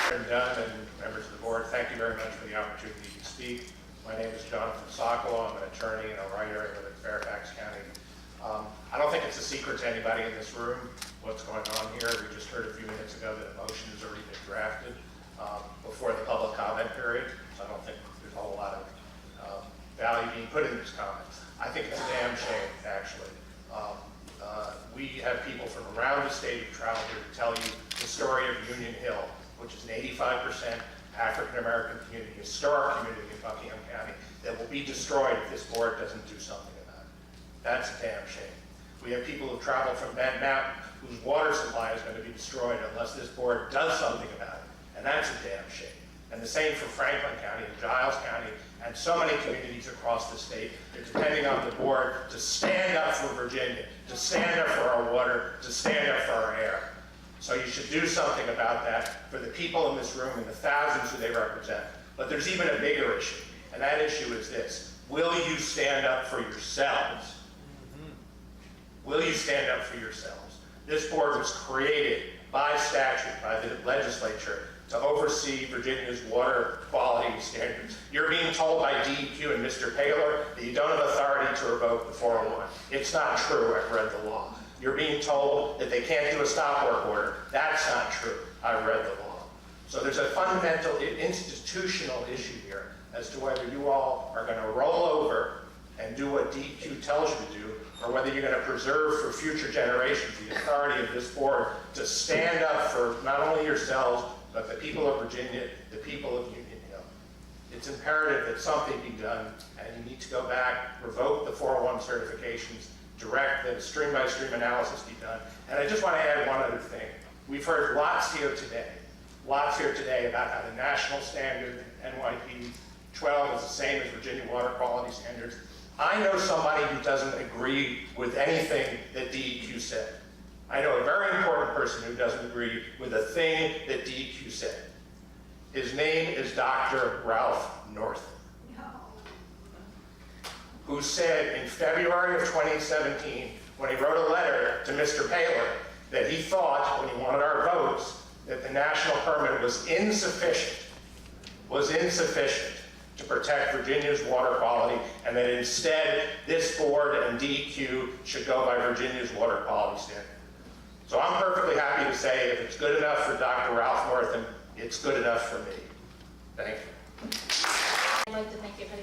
Dunn and members of the board, thank you very much for the opportunity to speak. My name is Jon Sokolow. I'm an attorney and a writer. I live in Fairfax County. I don't think it's a secret to anybody in this room what's going on here. We just heard a few minutes ago that a motion has already been drafted before the public comment period, so I don't think there's a whole lot of value being put in this comment. I think it's a damn shame, actually. We have people from around the state who travel here to tell you the story of Union Hill, which is an 85% African-American community, historic community in Buckingham County, that will be destroyed if this board doesn't do something about it. That's a damn shame. We have people who travel from Bend Mountain whose water supply is going to be destroyed unless this board does something about it, and that's a damn shame. And the same for Franklin County and Giles County and so many communities across the state. They're depending on the board to stand up for Virginia, to stand up for our water, to stand up for our air. So you should do something about that for the people in this room and the thousands who they represent. But there's even a bigger issue, and that issue is this. Will you stand up for yourselves? Will you stand up for yourselves? This board was created by statute, by the legislature, to oversee Virginia's water quality standards. You're being told by DEQ and Mr. Paler that you don't have authority to revoke the 401. It's not true. I've read the law. You're being told that they can't do a stop work order. That's not true. I've read the law. So there's a fundamental institutional issue here as to whether you all are going to roll over and do what DEQ tells you to do, or whether you're going to preserve for future generations the authority of this board to stand up for not only yourselves, but the people of Virginia, the people of Union Hill. It's imperative that something be done, and you need to go back, revoke the 401 certifications, direct that a stream-by-stream analysis be done. And I just want to add one other thing. We've heard lots here today about how the national standard, NYP 12, is the same as Virginia water quality standards. I know somebody who doesn't agree with anything that DEQ said. I know a very important person who doesn't agree with a thing that DEQ said. His name is Dr. Ralph Northam, who said in February of 2017, when he wrote a letter to Mr. Paler, that he thought, when he wanted our votes, that the national permit was insufficient to protect Virginia's water quality, and that instead this board and DEQ should go by Virginia's water quality standard. So I'm perfectly happy to say if it's good enough for Dr. Ralph Northam, it's good enough for me. Thank you. I'd like to thank you for the